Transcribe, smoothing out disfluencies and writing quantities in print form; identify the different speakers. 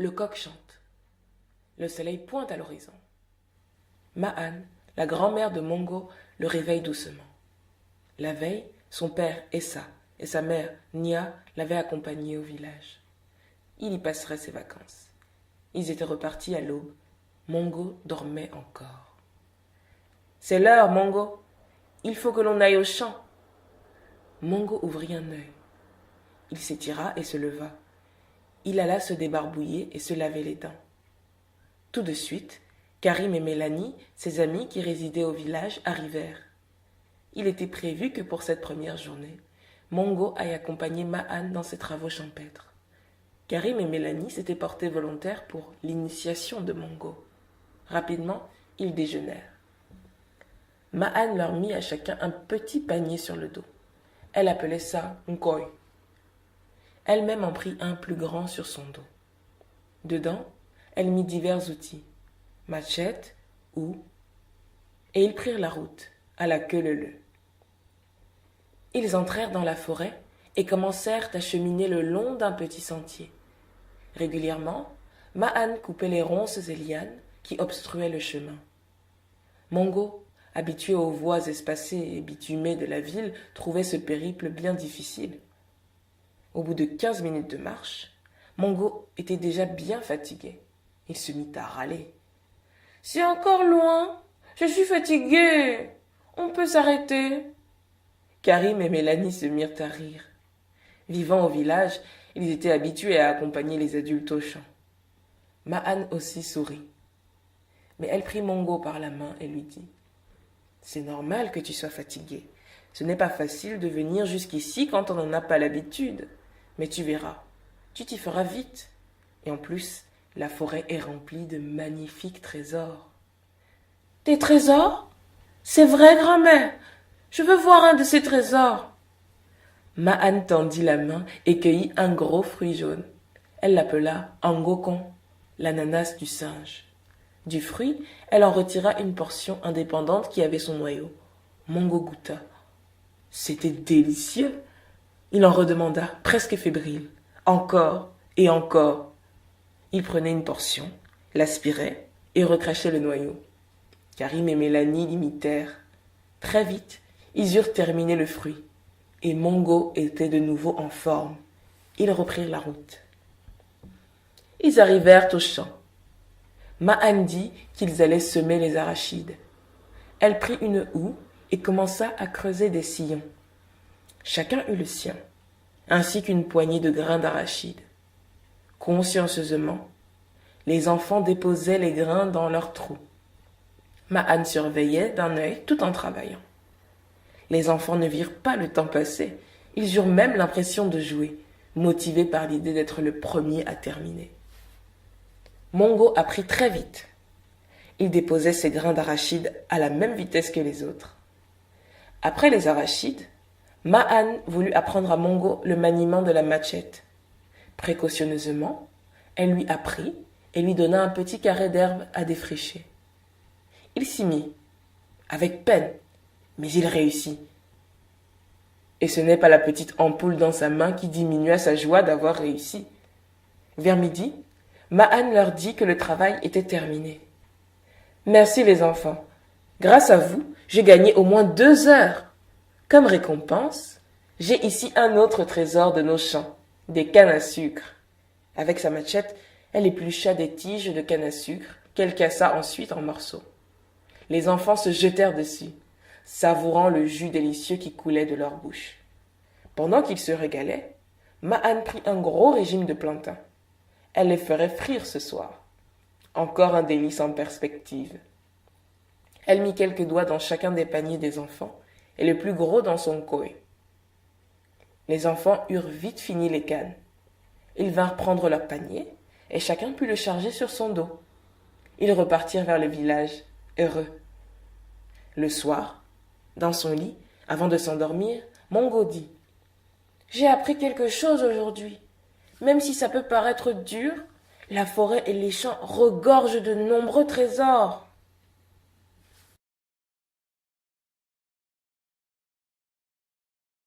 Speaker 1: Le coq chante. Le soleil pointe à l'horizon. Ma'an, la grand-mère de Mongo, le réveille doucement. La veille, son père Essa et sa mère Nia l'avaient accompagné au village. Il y passerait ses vacances. Ils étaient repartis à l'aube. Mongo dormait encore. C'est l'heure, Mongo. Il faut que l'on aille au champ. Mongo ouvrit un œil. Il s'étira et se leva. Il alla se débarbouiller et se laver les dents. Tout de suite, Karim et Mélanie, ses amis qui résidaient au village, arrivèrent. Il était prévu que pour cette première journée, Mongo aille accompagner Ma'an dans ses travaux champêtres. Karim et Mélanie s'étaient portés volontaires pour l'initiation de Mongo. Rapidement, ils déjeunèrent. Ma'an leur mit à chacun un petit panier sur le dos. Elle appelait ça Nkoy. Elle-même en prit un plus grand sur son dos. Dedans, elle mit divers outils, machette, houe, et ils prirent la route, à la queue leu-leu. Ils entrèrent dans la forêt et commencèrent à cheminer le long d'un petit sentier. Régulièrement, Ma'an coupait les ronces et lianes qui obstruaient le chemin. Mongo, habitué aux voies espacées et bitumées de la ville, trouvait ce périple bien difficile. Au bout de 15 minutes de marche, Mongo était déjà bien fatigué. Il se mit à râler. « C'est encore loin. Je suis fatigué. On peut s'arrêter. » Karim et Mélanie se mirent à rire. Vivant au village, ils étaient habitués à accompagner les adultes au champ. Ma'an aussi sourit. Mais elle prit Mongo par la main et lui dit « C'est normal que tu sois fatigué. Ce n'est pas facile de venir jusqu'ici quand on n'en a pas l'habitude. Mais tu verras, tu t'y feras vite. Et en plus, la forêt est remplie de magnifiques trésors. » « Des trésors? C'est vrai, grand-mère. Je veux voir un de ces trésors. » Ma'an tendit la main et cueillit un gros fruit jaune. Elle l'appela Angokon, l'ananas du singe. Du fruit, elle en retira une portion indépendante qui avait son noyau. Mongo goûta. C'était délicieux. Il en redemanda, presque fébrile. Encore et encore. Il prenait une portion, l'aspirait et recrachait le noyau. Karim et Mélanie l'imitèrent. Très vite, ils eurent terminé le fruit. Et Mongo était de nouveau en forme. Ils reprirent la route. Ils arrivèrent au champ. Ma'an dit qu'ils allaient semer les arachides. Elle prit une houe et commença à creuser des sillons. Chacun eut le sien, ainsi qu'une poignée de grains d'arachides. Consciencieusement, les enfants déposaient les grains dans leurs trous. Ma'an surveillait d'un œil tout en travaillant. Les enfants ne virent pas le temps passer. Ils eurent même l'impression de jouer, motivés par l'idée d'être le premier à terminer. Mongo apprit très vite. Il déposait ses grains d'arachides à la même vitesse que les autres. Après les arachides, Ma'an voulut apprendre à Mongo le maniement de la machette. Précautionneusement, elle lui apprit et lui donna un petit carré d'herbe à défricher. Il s'y mit, avec peine, mais il réussit. Et ce n'est pas la petite ampoule dans sa main qui diminua sa joie d'avoir réussi. Vers midi, Ma'an leur dit que le travail était terminé. « Merci les enfants. Grâce à vous, j'ai gagné au moins 2 heures. Comme récompense, j'ai ici un autre trésor de nos champs, des cannes à sucre. » Avec sa machette, elle éplucha des tiges de canne à sucre qu'elle cassa ensuite en morceaux. Les enfants se jetèrent dessus, savourant le jus délicieux qui coulait de leur bouche. Pendant qu'ils se régalaient, Ma'an prit un gros régime de plantains. Elle les ferait frire ce soir. Encore un délice en perspective. Elle mit quelques doigts dans chacun des paniers des enfants et le plus gros dans son koi. Les enfants eurent vite fini les cannes. Ils vinrent prendre leur panier et chacun put le charger sur son dos. Ils repartirent vers le village, heureux. Le soir, dans son lit, avant de s'endormir, Mongo dit « J'ai appris quelque chose aujourd'hui. Même si ça peut paraître dur, la forêt et les champs regorgent de nombreux trésors. »